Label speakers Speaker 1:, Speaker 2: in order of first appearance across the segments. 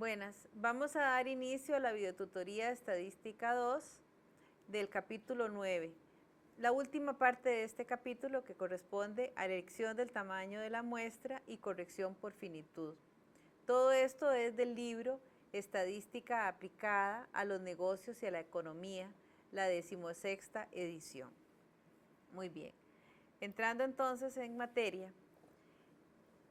Speaker 1: Buenas, vamos a dar inicio a la videotutoría Estadística 2 del capítulo 9. La última parte de este capítulo que corresponde a la elección del tamaño de la muestra y corrección por finitud. Todo esto es del libro Estadística aplicada a los negocios y a la economía, la 16ª edición. Muy bien, entrando entonces en materia.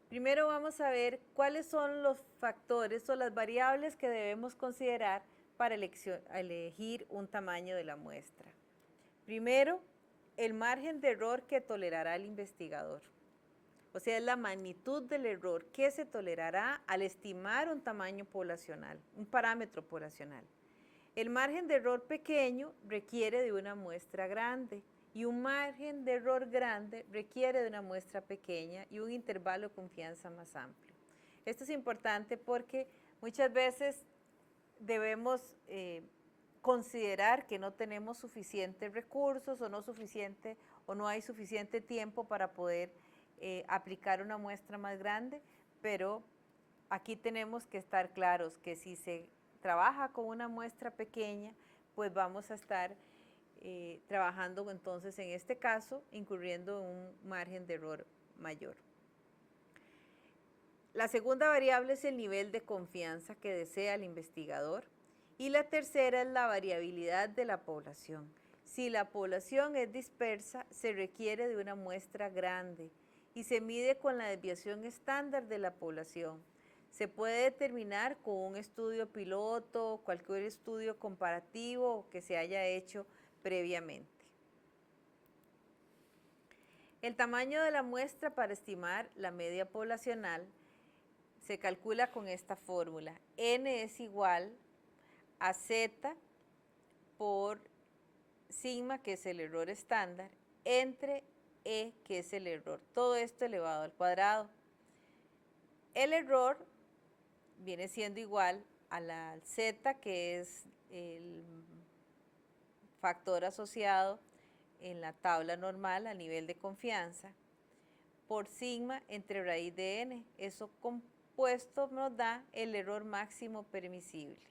Speaker 1: Primero vamos a ver cuáles son los factores o las variables que debemos considerar para elegir un tamaño de la muestra. Primero, el margen de error que tolerará el investigador. O sea, es la magnitud del error que se tolerará al estimar un tamaño poblacional, un parámetro poblacional. El margen de error pequeño requiere de una muestra grande y un margen de error grande requiere de una muestra pequeña y un intervalo de confianza más amplio. Esto es importante porque muchas veces debemos considerar que no tenemos suficientes recursos o no hay suficiente tiempo para poder aplicar una muestra más grande, pero aquí tenemos que estar claros que si se trabaja con una muestra pequeña, pues vamos a estar trabajando entonces en este caso incurriendo en un margen de error mayor. La segunda variable es el nivel de confianza que desea el investigador y la tercera es la variabilidad de la población. Si la población es dispersa, se requiere de una muestra grande y se mide con la desviación estándar de la población. Se puede determinar con un estudio piloto, cualquier estudio comparativo que se haya hecho previamente. El tamaño de la muestra para estimar la media poblacional se calcula con esta fórmula. N es igual a Z por sigma, que es el error estándar, entre E, que es el error. Todo esto elevado al cuadrado. El error viene siendo igual a la Z, que es el factor asociado en la tabla normal a nivel de confianza, por sigma entre raíz de n. Eso compuesto nos da el error máximo permisible.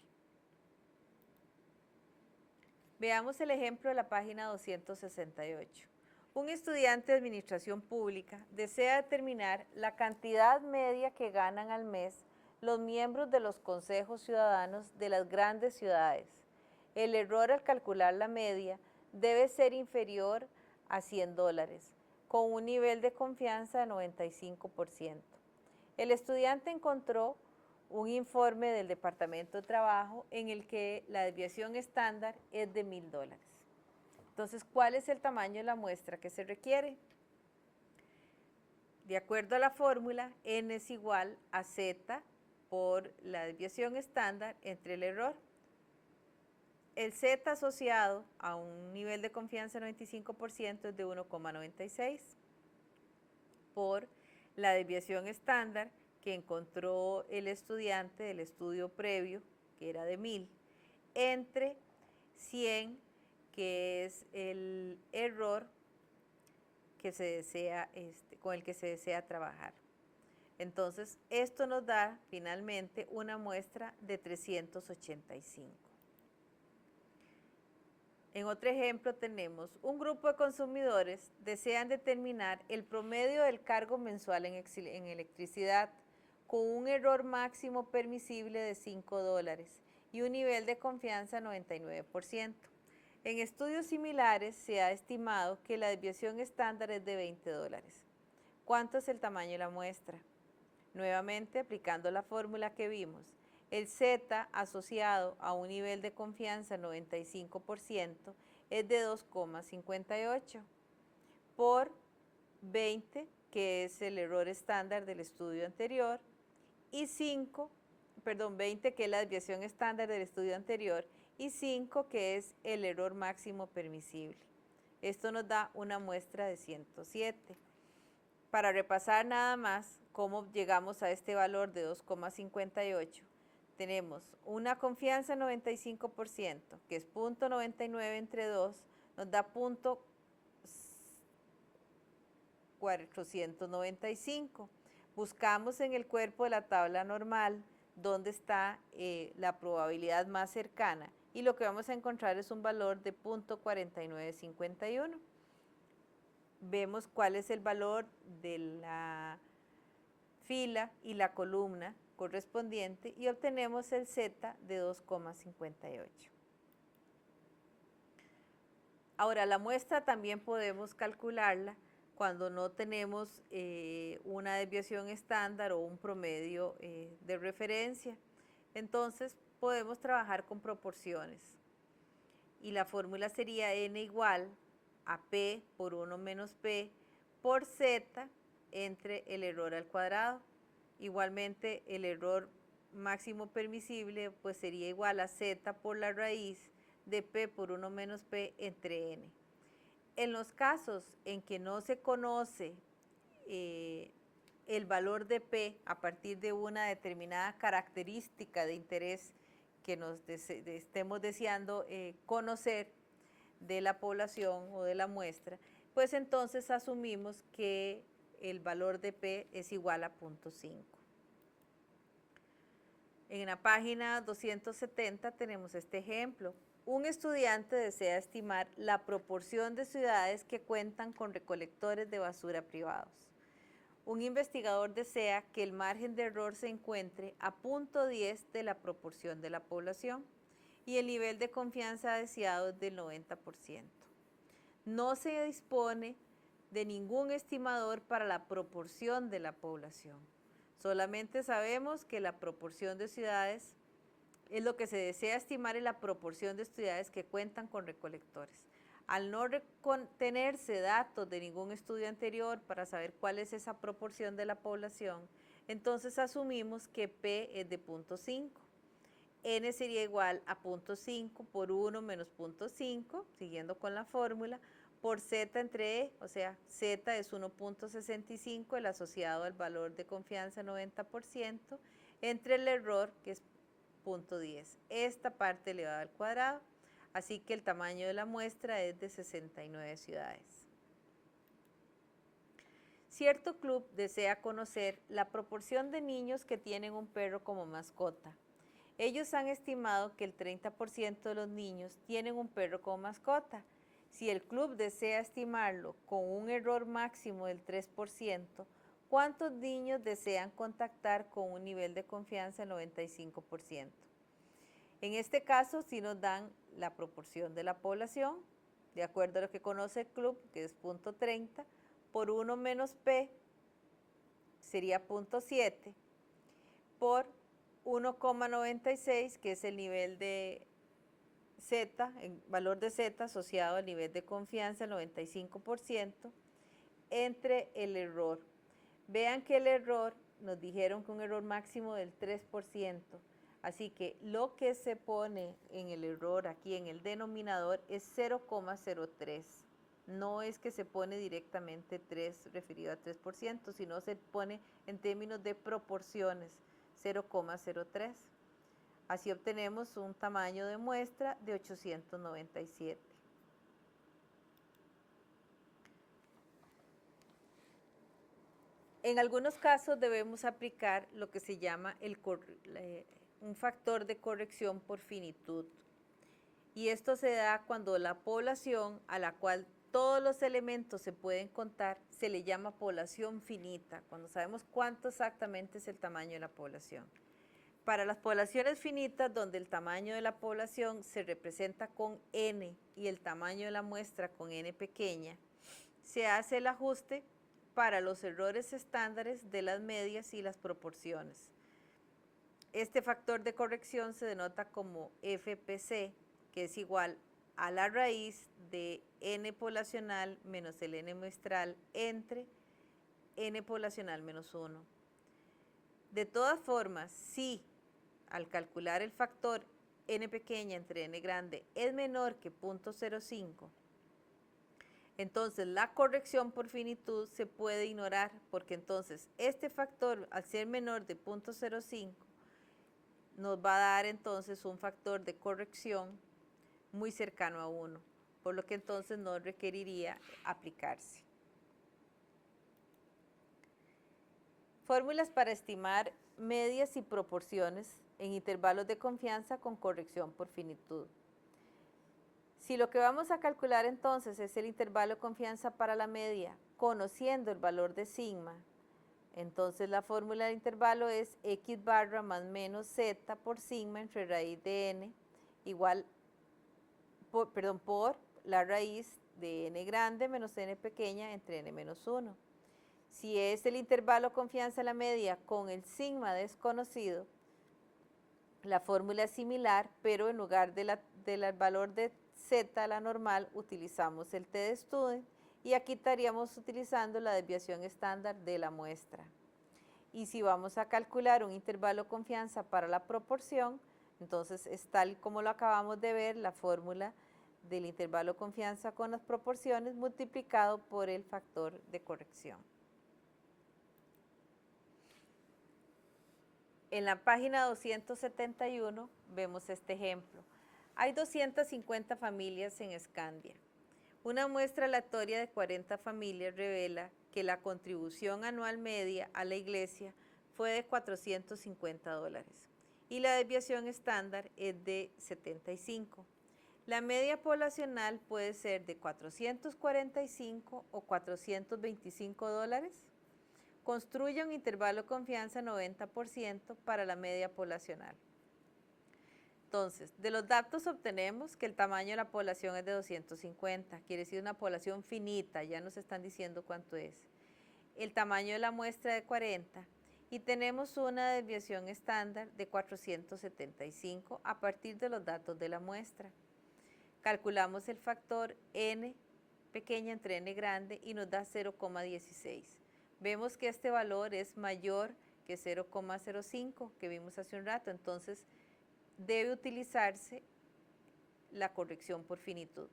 Speaker 1: Veamos el ejemplo de la página 268. Un estudiante de administración pública desea determinar la cantidad media que ganan al mes los miembros de los consejos ciudadanos de las grandes ciudades. El error al calcular la media debe ser inferior a $100, con un nivel de confianza de 95%. El estudiante encontró un informe del Departamento de Trabajo en el que la desviación estándar es de $1,000. Entonces, ¿cuál es el tamaño de la muestra que se requiere? De acuerdo a la fórmula, n es igual a z por la desviación estándar entre el error. El z asociado a un nivel de confianza de 95% es de 1,96 por la desviación estándar que encontró el estudiante del estudio previo, que era de 1,000, entre 100, que es el error que se desea, con el que se desea trabajar. Entonces, esto nos da finalmente una muestra de 385. En otro ejemplo tenemos un grupo de consumidores desean determinar el promedio del cargo mensual en electricidad con un error máximo permisible de $5 y un nivel de confianza 99%. En estudios similares se ha estimado que la desviación estándar es de $20. ¿Cuánto es el tamaño de la muestra? Nuevamente, aplicando la fórmula que vimos, el Z asociado a un nivel de confianza 95% es de 2,58 por 20, que es el error estándar del estudio anterior, y 20, que es la desviación estándar del estudio anterior, y 5, que es el error máximo permisible. Esto nos da una muestra de 107. Para repasar nada más cómo llegamos a este valor de 2,58, tenemos una confianza 95%, que es 0,99 entre 2, nos da 0,495. Buscamos en el cuerpo de la tabla normal dónde está la probabilidad más cercana. Y lo que vamos a encontrar es un valor de 0.4951. Vemos cuál es el valor de la fila y la columna correspondiente y obtenemos el Z de 2,58. Ahora, la muestra también podemos calcularla cuando no tenemos una desviación estándar o un promedio de referencia. Entonces, podemos trabajar con proporciones. Y la fórmula sería n igual a p por 1 menos p por z entre el error al cuadrado. Igualmente, el error máximo permisible pues sería igual a z por la raíz de p por 1 menos p entre n. En los casos en que no se conoce el valor de p a partir de una determinada característica de interés que nos estemos deseando conocer de la población o de la muestra, pues entonces asumimos que el valor de p es igual a 0.5. En la página 270 tenemos este ejemplo. Un estudiante desea estimar la proporción de ciudades que cuentan con recolectores de basura privados. Un investigador desea que el margen de error se encuentre a 0.10 de la proporción de la población y el nivel de confianza deseado es del 90%. No se dispone de ningún estimador para la proporción de la población. Solamente sabemos que la proporción de ciudades es lo que se desea estimar en la proporción de ciudades que cuentan con recolectores. Al no tenerse datos de ningún estudio anterior para saber cuál es esa proporción de la población, entonces asumimos que P es de 0.5. N sería igual a 0.5 por 1 menos 0.5, siguiendo con la fórmula, por Z entre E, o sea, Z es 1.65, el asociado al valor de confianza 90%, entre el error, que es 0.10. Esta parte elevada al cuadrado, así que el tamaño de la muestra es de 69 ciudades. Cierto club desea conocer la proporción de niños que tienen un perro como mascota. Ellos han estimado que el 30% de los niños tienen un perro como mascota. Si el club desea estimarlo con un error máximo del 3%, ¿cuántos niños desean contactar con un nivel de confianza del 95%? En este caso, sí nos dan la proporción de la población, de acuerdo a lo que conoce el club, que es 0.30, por 1 menos P, sería 0.7, por 1,96, que es el nivel de Z, el valor de Z asociado al nivel de confianza, el 95%, entre el error. Vean que el error, nos dijeron que un error máximo del 3%, así que lo que se pone en el error aquí en el denominador es 0,03. No es que se pone directamente 3 referido a 3%, sino se pone en términos de proporciones, 0,03. Así obtenemos un tamaño de muestra de 897. En algunos casos debemos aplicar lo que se llama un factor de corrección por finitud. Y esto se da cuando la población a la cual todos los elementos se pueden contar se le llama población finita, cuando sabemos cuánto exactamente es el tamaño de la población. Para las poblaciones finitas, donde el tamaño de la población se representa con n y el tamaño de la muestra con n pequeña, se hace el ajuste para los errores estándares de las medias y las proporciones. Este factor de corrección se denota como FPC, que es igual a la raíz de n poblacional menos el n muestral entre n poblacional menos 1. De todas formas, si al calcular el factor n pequeña entre n grande es menor que 0.05, entonces la corrección por finitud se puede ignorar, porque entonces este factor, al ser menor de 0.05, nos va a dar entonces un factor de corrección muy cercano a 1, por lo que entonces no requeriría aplicarse. Fórmulas para estimar medias y proporciones en intervalos de confianza con corrección por finitud. Si lo que vamos a calcular entonces es el intervalo de confianza para la media, conociendo el valor de sigma, entonces la fórmula del intervalo es x barra más menos z por sigma entre raíz de n igual, por la raíz de n grande menos n pequeña entre n menos 1. Si es el intervalo de confianza a la media con el sigma desconocido, la fórmula es similar, pero en lugar del valor de z, la normal, utilizamos el t de student y aquí estaríamos utilizando la desviación estándar de la muestra. Y si vamos a calcular un intervalo de confianza para la proporción, entonces es tal como lo acabamos de ver, la fórmula del intervalo de confianza con las proporciones multiplicado por el factor de corrección. En la página 271 vemos este ejemplo. Hay 250 familias en Escandia. Una muestra aleatoria de 40 familias revela que la contribución anual media a la iglesia fue de $450 y la desviación estándar es de 75. La media poblacional puede ser de 445 o $425. Construya un intervalo de confianza 90% para la media poblacional. Entonces, de los datos obtenemos que el tamaño de la población es de 250, quiere decir una población finita, ya nos están diciendo cuánto es. El tamaño de la muestra de 40 y tenemos una desviación estándar de 475 a partir de los datos de la muestra. Calculamos el factor n pequeña entre n grande y nos da 0,16. Vemos que este valor es mayor que 0,05 que vimos hace un rato, entonces debe utilizarse la corrección por finitud.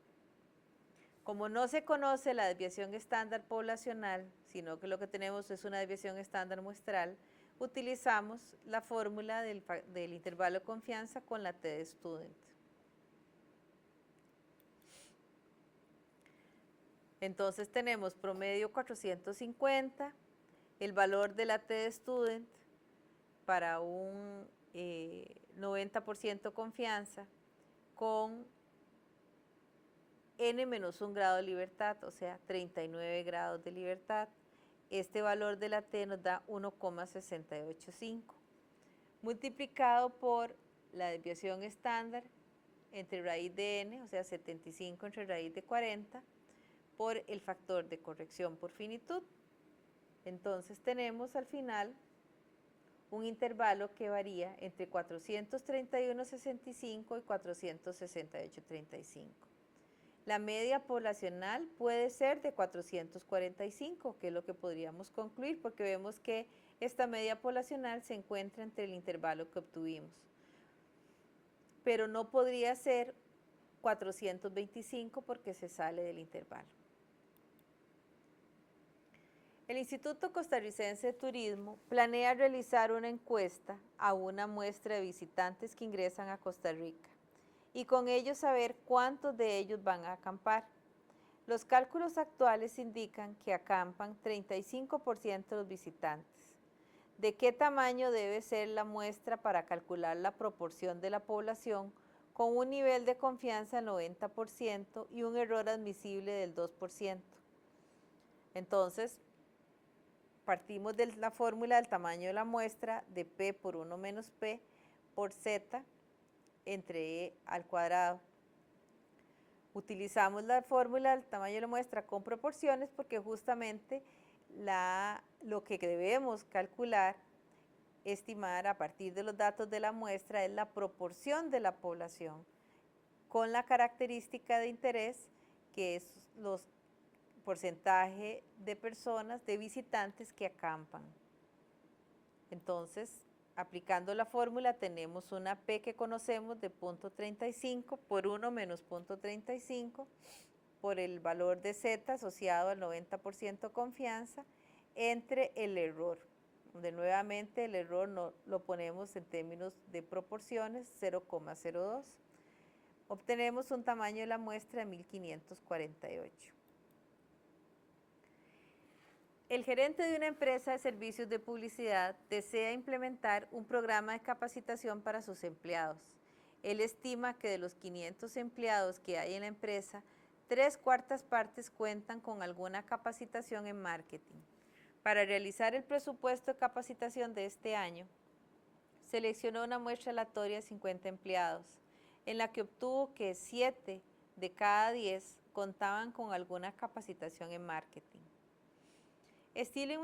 Speaker 1: Como no se conoce la desviación estándar poblacional, sino que lo que tenemos es una desviación estándar muestral, utilizamos la fórmula del intervalo de confianza con la t de student. Entonces tenemos promedio 450, el valor de la t de student para un 90% confianza con n menos 1 grado de libertad, o sea, 39 grados de libertad. Este valor de la t nos da 1,685, multiplicado por la desviación estándar entre raíz de n, o sea, 75 entre raíz de 40, por el factor de corrección por finitud. Entonces tenemos al final un intervalo que varía entre 431,65 y 468,35. La media poblacional puede ser de 445, que es lo que podríamos concluir, porque vemos que esta media poblacional se encuentra entre el intervalo que obtuvimos. Pero no podría ser 425 porque se sale del intervalo. El Instituto Costarricense de Turismo planea realizar una encuesta a una muestra de visitantes que ingresan a Costa Rica y con ello saber cuántos de ellos van a acampar. Los cálculos actuales indican que acampan 35% de los visitantes. ¿De qué tamaño debe ser la muestra para calcular la proporción de la población con un nivel de confianza del 90% y un error admisible del 2%? Entonces, partimos de la fórmula del tamaño de la muestra de P por 1 menos P por Z entre E al cuadrado. Utilizamos la fórmula del tamaño de la muestra con proporciones porque justamente lo que debemos calcular, estimar a partir de los datos de la muestra es la proporción de la población con la característica de interés que es los porcentaje de personas, de visitantes que acampan. Entonces, aplicando la fórmula tenemos una P que conocemos de 0.35 por 1 menos 0.35 por el valor de Z asociado al 90% confianza entre el error, donde nuevamente el error no lo ponemos en términos de proporciones, 0,02. Obtenemos un tamaño de la muestra de 1548. El gerente de una empresa de servicios de publicidad desea implementar un programa de capacitación para sus empleados. Él estima que de los 500 empleados que hay en la empresa, 3/4 partes cuentan con alguna capacitación en marketing. Para realizar el presupuesto de capacitación de este año, seleccionó una muestra aleatoria de 50 empleados, en la que obtuvo que 7 de cada 10 contaban con alguna capacitación en marketing. Estima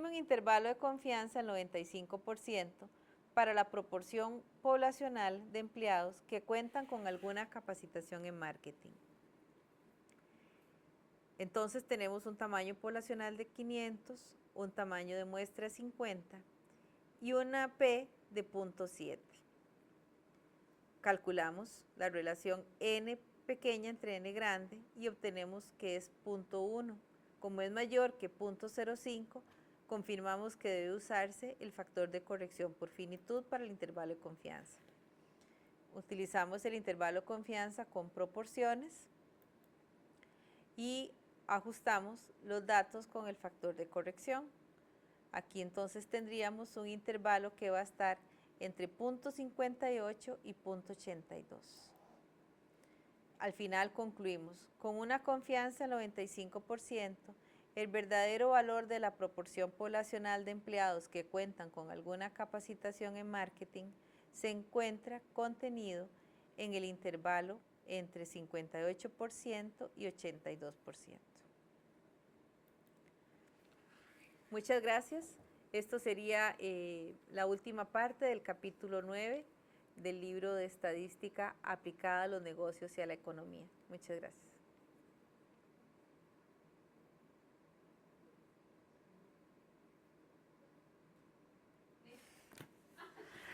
Speaker 1: un intervalo de confianza del 95% para la proporción poblacional de empleados que cuentan con alguna capacitación en marketing. Entonces tenemos un tamaño poblacional de 500, un tamaño de muestra de 50 y una P de 0.7. Calculamos la relación N pequeña entre N grande y obtenemos que es 0.1. Como es mayor que 0.05, confirmamos que debe usarse el factor de corrección por finitud para el intervalo de confianza. Utilizamos el intervalo de confianza con proporciones y ajustamos los datos con el factor de corrección. Aquí entonces tendríamos un intervalo que va a estar entre 0.58 y 0.82. Al final concluimos, con una confianza del 95%, el verdadero valor de la proporción poblacional de empleados que cuentan con alguna capacitación en marketing se encuentra contenido en el intervalo entre 58% y 82%. Muchas gracias. Esto sería la última parte del capítulo 9 del libro de Estadística aplicada a los negocios y a la economía. Muchas gracias.